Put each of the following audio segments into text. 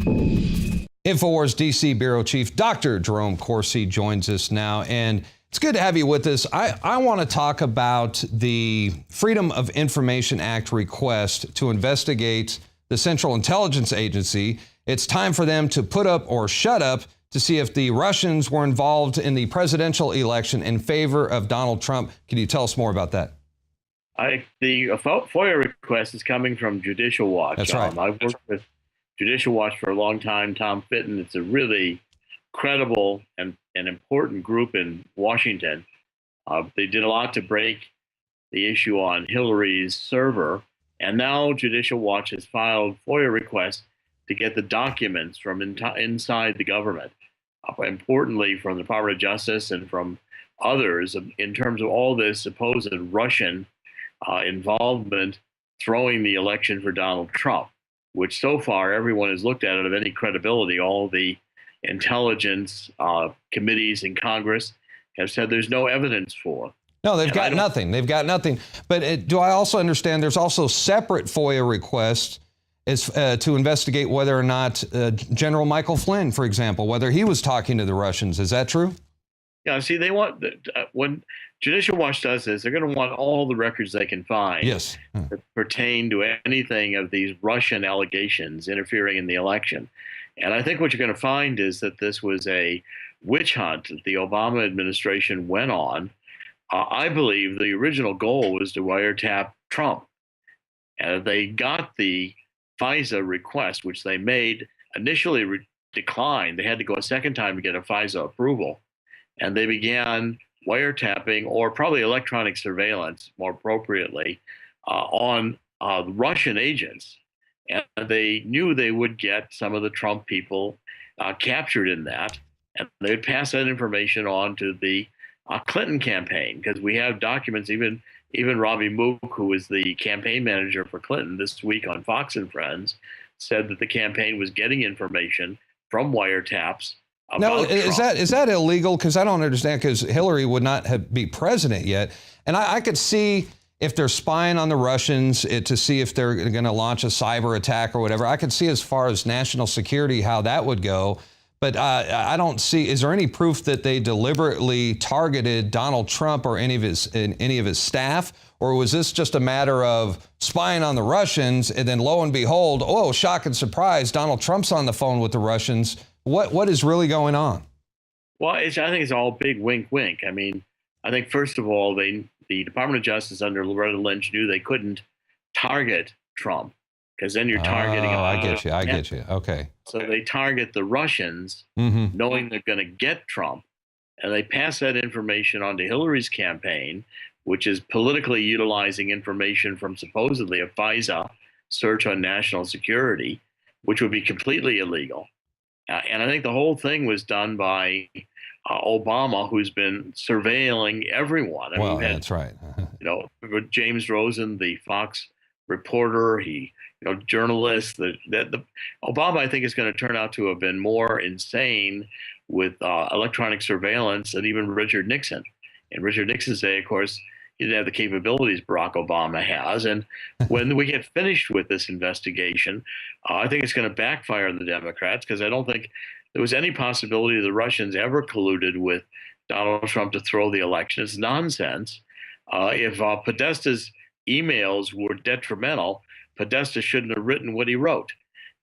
InfoWars DC Bureau Chief Dr. Jerome Corsi joins us now, and it's good to have you with us. I want to talk about the Freedom of Information Act request to investigate the Central Intelligence Agency. It's time for them to put up or shut up to see if the Russians were involved in the presidential election in favor of Donald Trump. Can you tell us more about that? The FOIA request is coming from Judicial Watch. That's right. I've worked with Judicial Watch for a long time. Tom Fitton, it's a really credible and an important group in Washington. They did a lot to break the issue on Hillary's server, and now Judicial Watch has filed FOIA requests to get the documents from inside the government, importantly from the Department of Justice and from others, in terms of all this supposed Russian involvement throwing the election for Donald Trump, which so far everyone has looked at it of any credibility. All the intelligence committees in Congress have said there's no evidence for. No, they've got nothing. They've got nothing. But do I also understand there's also separate FOIA requests to investigate whether or not General Michael Flynn, for example, whether he was talking to the Russians? Is that true? Yeah, see, they want, when Judicial Watch does this, they're going to want all the records they can find that pertain to anything of these Russian allegations interfering in the election. And I think what you're going to find is that this was a witch hunt that the Obama administration went on. I believe the original goal was to wiretap Trump. And they got the FISA request, which they made, initially declined. They had to go a second time to get a FISA approval. And they began wiretapping, or probably electronic surveillance, more appropriately, on Russian agents. And they knew they would get some of the Trump people captured in that, and they would pass that information on to the Clinton campaign, because we have documents, even Robbie Mook, who was the campaign manager for Clinton this week on Fox and Friends, said that the campaign was getting information from wiretaps. Now, is that illegal? Because I don't understand, because Hillary would not be president yet. And I could see if they're spying on the Russians to see if they're going to launch a cyber attack or whatever. I could see as far as national security how that would go. But I don't see, is there any proof that they deliberately targeted Donald Trump or any of his staff? Or was this just a matter of spying on the Russians and then lo and behold, oh, shock and surprise, Donald Trump's on the phone with the Russians? What is really going on? Well, I think it's all big wink, wink. I mean, I think, first of all, the Department of Justice under Loretta Lynch knew they couldn't target Trump, because then you're targeting him. I get you. Okay. So they target the Russians, knowing they're going to get Trump, and they pass that information on to Hillary's campaign, which is politically utilizing information from supposedly a FISA search on national security, which would be completely illegal. And I think the whole thing was done by Obama, who's been surveilling everyone. I mean, that's right. James Rosen, the Fox reporter, journalist. Obama, I think, is going to turn out to have been more insane with electronic surveillance than even Richard Nixon. In Richard Nixon's day, of course, he didn't have the capabilities Barack Obama has. And when we get finished with this investigation, I think it's going to backfire on the Democrats, because I don't think there was any possibility the Russians ever colluded with Donald Trump to throw the election. It's nonsense. If Podesta's emails were detrimental, Podesta shouldn't have written what he wrote.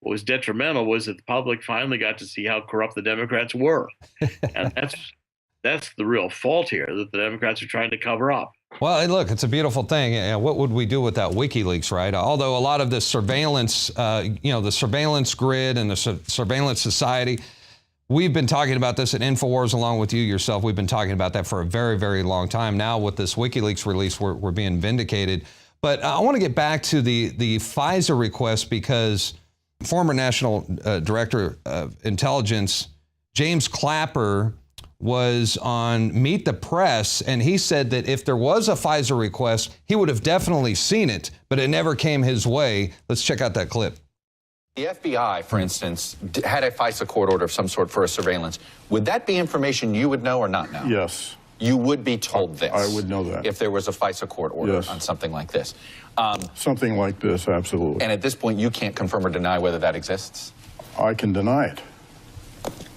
What was detrimental was that the public finally got to see how corrupt the Democrats were. And that's the real fault here, that the Democrats are trying to cover up. Well, look, it's a beautiful thing. What would we do without WikiLeaks, right? Although a lot of this surveillance, the surveillance grid and the surveillance society, we've been talking about this at InfoWars along with you yourself. We've been talking about that for a very, very long time. Now with this WikiLeaks release, we're being vindicated. But I want to get back to the FISA request, because former National Director of Intelligence, James Clapper, was on Meet the Press, and he said that if there was a FISA request, he would have definitely seen it, but it never came his way. Let's check out that clip. The FBI, for instance, had a FISA court order of some sort for a surveillance. Would that be information you would know or not know? Yes. You would be told this? I would know that. If there was a FISA court order on something like this? Something like this, absolutely. And at this point, you can't confirm or deny whether that exists? I can deny it.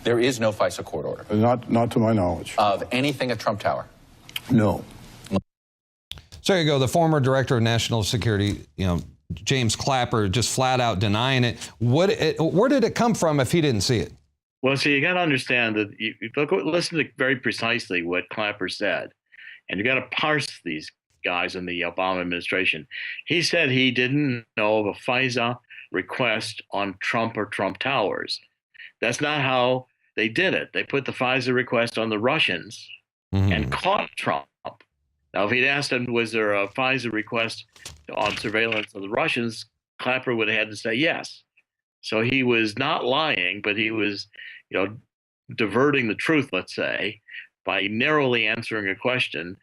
There is no FISA court order. Not to my knowledge. Of anything at Trump Tower? No. So there you go. The former director of national security, James Clapper, just flat out denying it. Where did it come from if he didn't see it? Well, so you got to understand that you listen to very precisely what Clapper said, and you got to parse these guys in the Obama administration. He said he didn't know of a FISA request on Trump or Trump Towers. That's not how they did it. They put the FISA request on the Russians and caught Trump. Now, if he'd asked him, was there a FISA request on surveillance of the Russians, Clapper would have had to say yes. So he was not lying, but he was, diverting the truth, let's say, by narrowly answering a question,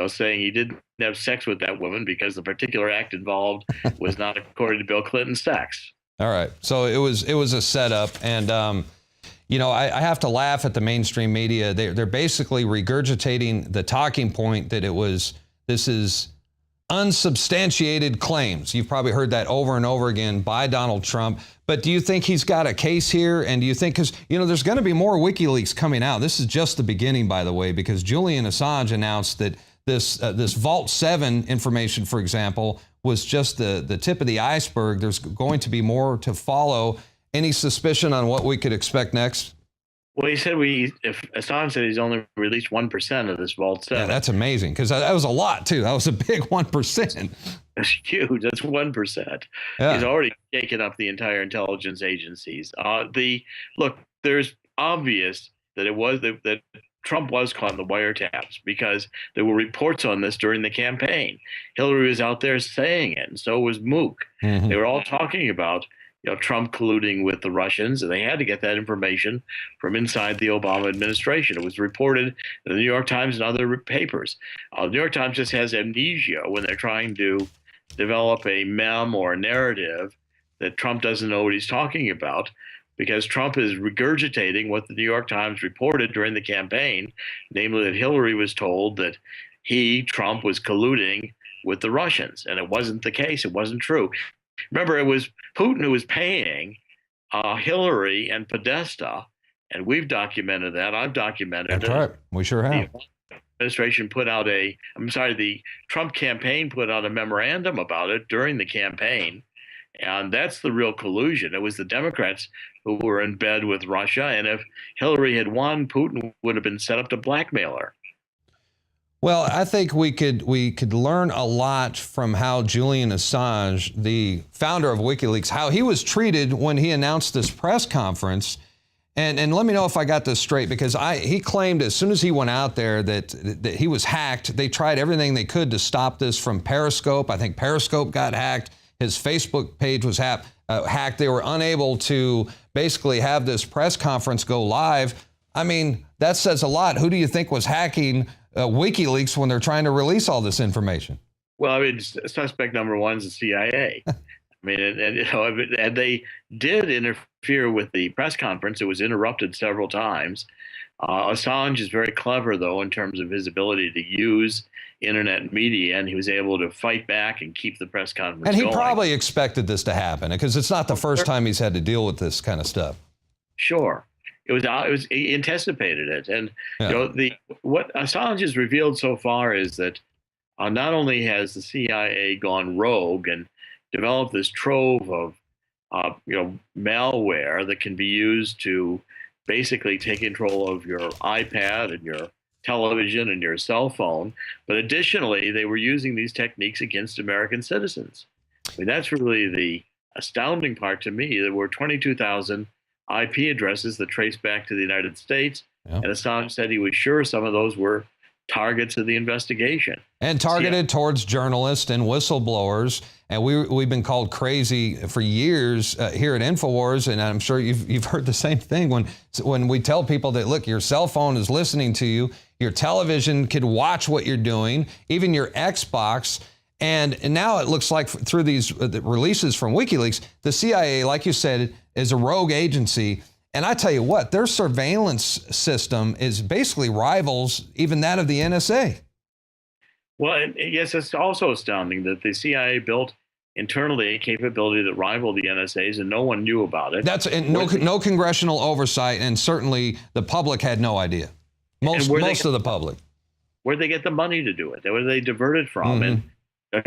saying he didn't have sex with that woman because the particular act involved was not according to Bill Clinton's sex. All right. So it was a setup. And, I have to laugh at the mainstream media. They're basically regurgitating the talking point that this is unsubstantiated claims. You've probably heard that over and over again by Donald Trump. But do you think he's got a case here? And do you think, because, there's going to be more WikiLeaks coming out. This is just the beginning, by the way, because Julian Assange announced that this Vault 7 information, for example, was just the tip of the iceberg. There's going to be more to follow. Any suspicion on what we could expect next? Well, he said if Assange said he's only released 1% of this Vault 7. Yeah, that's amazing, because that was a lot, too. That was a big 1%. That's huge. That's 1%. Yeah. He's already taken up the entire intelligence agencies. There's obvious that that Trump was caught in the wiretaps because there were reports on this during the campaign. Hillary was out there saying it, and so was Mook. They were all talking about Trump colluding with the Russians, and they had to get that information from inside the Obama administration. It was reported in the New York Times and other papers. The New York Times just has amnesia when they're trying to develop a meme or a narrative that Trump doesn't know what he's talking about, because Trump is regurgitating what the New York Times reported during the campaign, namely that Hillary was told that Trump, was colluding with the Russians, and it wasn't the case. It wasn't true. Remember, it was Putin who was paying Hillary and Podesta, and we've documented that. I've documented it. That's right. We sure have. The administration the Trump campaign put out a memorandum about it during the campaign, and that's the real collusion. It was the Democrats who were in bed with Russia, and if Hillary had won, Putin would have been set up to blackmail her. Well, I think we could learn a lot from how Julian Assange, the founder of WikiLeaks, how he was treated when he announced this press conference. And let me know if I got this straight, because he claimed as soon as he went out there that he was hacked. They tried everything they could to stop this from Periscope. I think Periscope got hacked. His Facebook page was hacked. They were unable to basically have this press conference go live. I mean, that says a lot. Who do you think was hacking WikiLeaks when they're trying to release all this information? Well, I mean, suspect number one is the CIA. I mean, and they did interfere with the press conference. It was interrupted several times. Assange is very clever, though, in terms of his ability to use internet media, and he was able to fight back and keep the press conference going. And he probably expected this to happen, because it's not the first time he's had to deal with this kind of stuff. Sure. He anticipated it. And what Assange has revealed so far is that not only has the CIA gone rogue and developed this trove of malware that can be used to basically take control of your iPad and your television and your cell phone, but additionally they were using these techniques against American citizens. I mean, that's really the astounding part to me. There were 22,000 IP addresses that trace back to the United States, and Assange said he was sure some of those were targets of the investigation. And targeted towards journalists and whistleblowers. And we've been called crazy for years here at InfoWars, and I'm sure you've heard the same thing when we tell people that, look, your cell phone is listening to you, your television could watch what you're doing, even your Xbox. And now it looks like through these releases from WikiLeaks, the CIA, like you said, is a rogue agency. And I tell you what, their surveillance system is basically rivals even that of the NSA. Well, yes, it's also astounding that the CIA built internally a capability that rivaled the NSA's, and no one knew about it. And no congressional oversight, and certainly the public had no idea. Most of the public. Where'd they get the money to do it? Where did they divert it from? And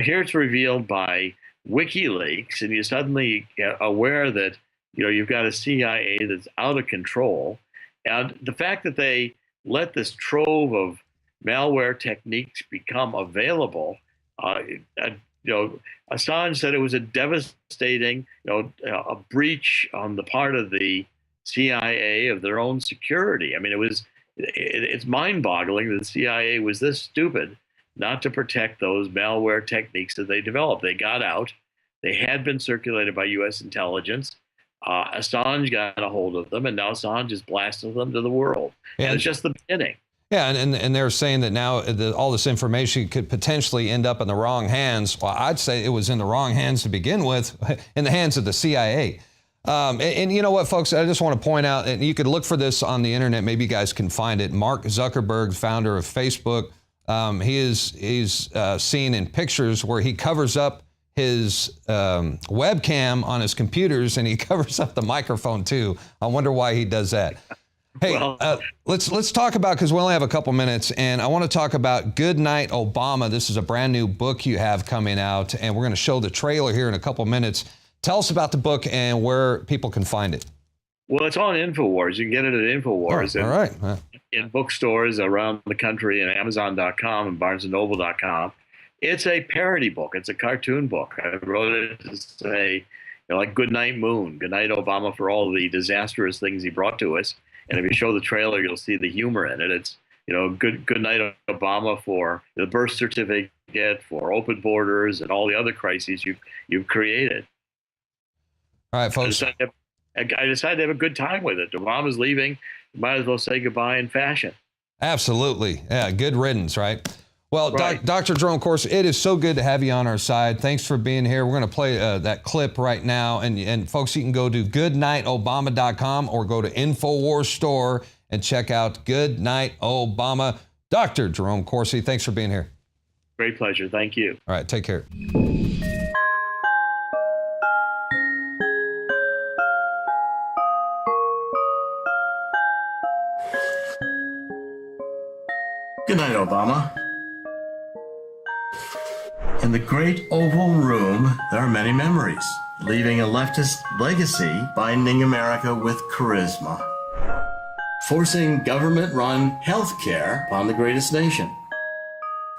here it's revealed by WikiLeaks, and you suddenly get aware that you've got a CIA that's out of control, and the fact that they let this trove of malware techniques become available. Assange said it was a devastating, a breach on the part of the CIA of their own security. I mean, it's mind-boggling that the CIA was this stupid not to protect those malware techniques that they developed. They got out. They had been circulated by U.S. intelligence. Assange got a hold of them, and now Assange is blasting them to the world. And it's just the beginning. Yeah, and they're saying that now all this information could potentially end up in the wrong hands. Well, I'd say it was in the wrong hands to begin with, in the hands of the CIA. And you know what, folks, I just want to point out, and you could look for this on the internet, maybe you guys can find it. Mark Zuckerberg, founder of Facebook, he's seen in pictures where he covers up his webcam on his computers, and he covers up the microphone too. I wonder why he does that. Hey, let's talk about, because we only have a couple minutes, and I want to talk about Good Night Obama. This is a brand new book you have coming out, and we're going to show the trailer here in a couple minutes. Tell us about the book and where people can find it. Well, it's on InfoWars. You can get it at InfoWars. Oh, all right. In bookstores around the country, and Amazon.com and BarnesandNoble.com. It's a parody book. It's a cartoon book. I wrote it to say, like Good Night Moon, Good Night Obama, for all the disastrous things he brought to us. And if you show the trailer, you'll see the humor in it. It's, Good Night Obama for the birth certificate, for open borders, and all the other crises you've created. All right, folks. I decided to have a good time with it. Obama's leaving. You might as well say goodbye in fashion. Absolutely. Yeah, good riddance, right? Well, Right. Dr. Jerome Corsi, it is so good to have you on our side. Thanks for being here. We're going to play that clip right now. And folks, you can go to goodnightobama.com or go to InfoWars store and check out Good Night Obama. Dr. Jerome Corsi, thanks for being here. Great pleasure. Thank you. All right, take care. Good night, Obama. In the great Oval Room, there are many memories, leaving a leftist legacy binding America with charisma, forcing government-run healthcare upon the greatest nation,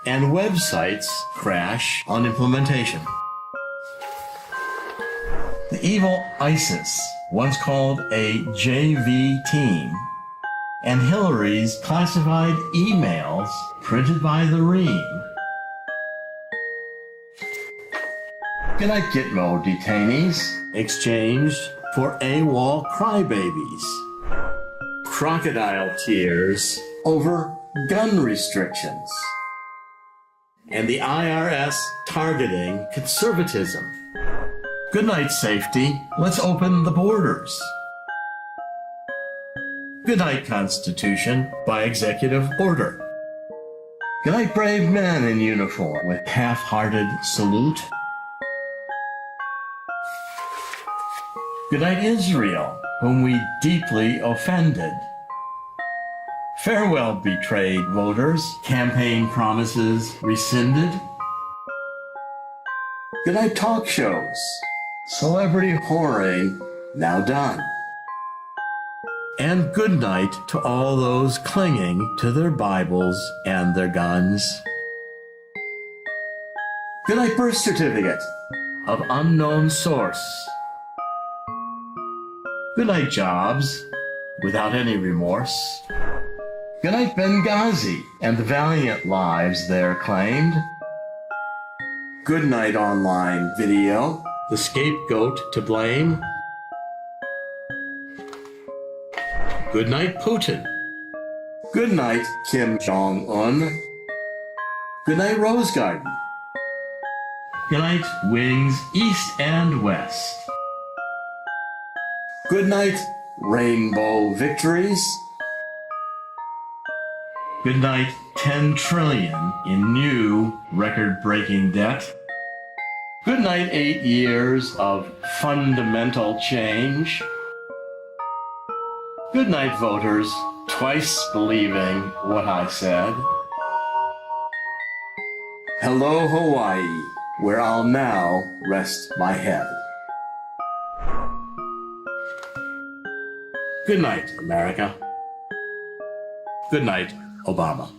and websites crash on implementation. The evil ISIS, once called a JV team, and Hillary's classified emails printed by the Ream. Good night, Gitmo detainees, exchanged for AWOL crybabies. Crocodile tears over gun restrictions. And the IRS targeting conservatism. Good night, safety. Let's open the borders. Good night, Constitution, by executive order. Good night, brave men in uniform with half-hearted salute. Good night, Israel, whom we deeply offended. Farewell, betrayed voters, campaign promises rescinded. Good night, talk shows, celebrity whoring now done. And good night to all those clinging to their Bibles and their guns. Good night, birth certificate of unknown source. Good night, jobs without any remorse. Good night, Benghazi and the valiant lives there claimed. Good night, online video, the scapegoat to blame. Good night, Putin. Good night, Kim Jong-un. Good night, Rose Garden. Good night, wings east and west. Good night, rainbow victories. Good night, 10 trillion in new record-breaking debt. Good night, 8 years of fundamental change. Good night, voters, twice believing what I said. Hello, Hawaii, where I'll now rest my head. Good night, America. Good night, Obama.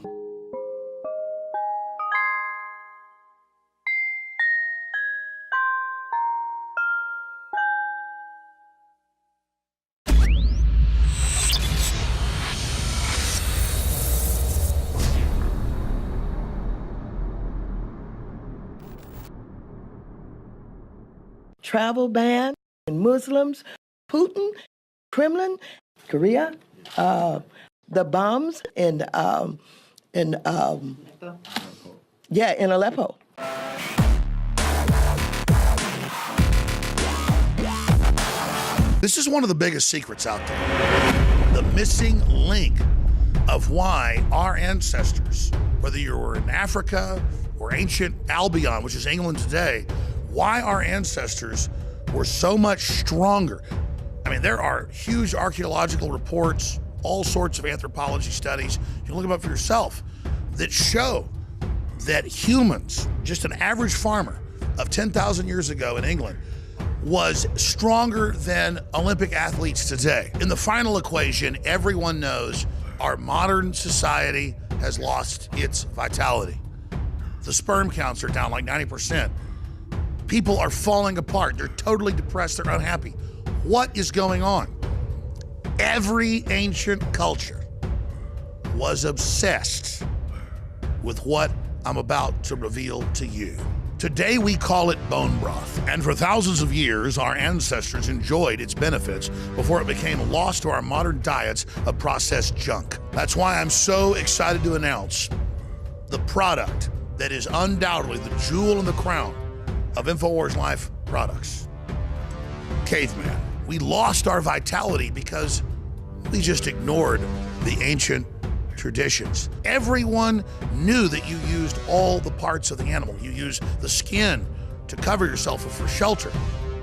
Travel ban and Muslims, Putin, Kremlin, Korea, the bombs in Aleppo. This is one of the biggest secrets out there. The missing link of why our ancestors, whether you were in Africa or ancient Albion, which is England today, why our ancestors were so much stronger. I mean, there are huge archaeological reports, all sorts of anthropology studies, you can look them up for yourself, that show that humans, just an average farmer of 10,000 years ago in England, was stronger than Olympic athletes today. In the final equation, everyone knows our modern society has lost its vitality. The sperm counts are down like 90%. People are falling apart. They're totally depressed. They're unhappy. What is going on? Every ancient culture was obsessed with what I'm about to reveal to you. Today we call it bone broth, and for thousands of years our ancestors enjoyed its benefits before it became lost to our modern diets of processed junk. That's why I'm so excited to announce the product that is undoubtedly the jewel in the crown of InfoWars Life products. Caveman. We lost our vitality because we just ignored the ancient traditions. Everyone knew that you used all the parts of the animal. You used the skin to cover yourself for shelter.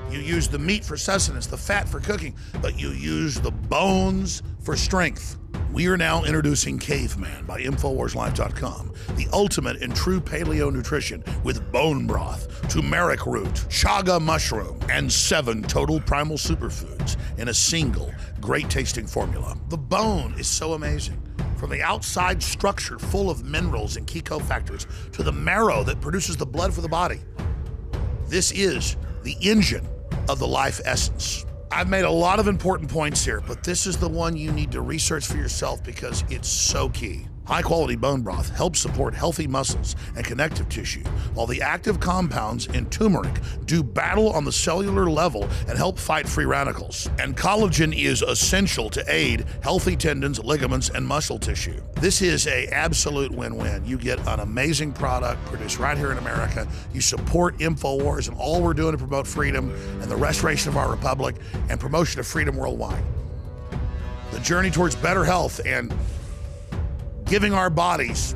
You used the meat for sustenance, the fat for cooking, but you used the bones for strength. We are now introducing Caveman by InfoWarsLife.com, the ultimate in true paleo nutrition with bone broth, turmeric root, chaga mushroom, and 7 total primal superfoods in a single great tasting formula. The bone is so amazing. From the outside structure full of minerals and key cofactors to the marrow that produces the blood for the body. This is the engine of the life essence. I've made a lot of important points here, but this is the one you need to research for yourself because it's so key. High-quality bone broth helps support healthy muscles and connective tissue, while the active compounds in turmeric do battle on the cellular level and help fight free radicals. And collagen is essential to aid healthy tendons, ligaments, and muscle tissue. This is an absolute win-win. You get an amazing product produced right here in America. You support InfoWars and all we're doing to promote freedom and the restoration of our republic and promotion of freedom worldwide. The journey towards better health and giving our bodies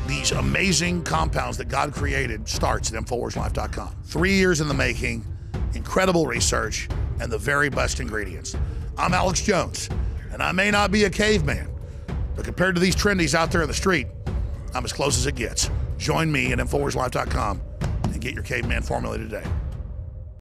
these amazing compounds that God created starts at InfoWarsLife.com. 3 years in the making, incredible research, and the very best ingredients. I'm Alex Jones, and I may not be a caveman, but compared to these trendies out there in the street, I'm as close as it gets. Join me at InfoWarsLife.com and get your caveman formula today.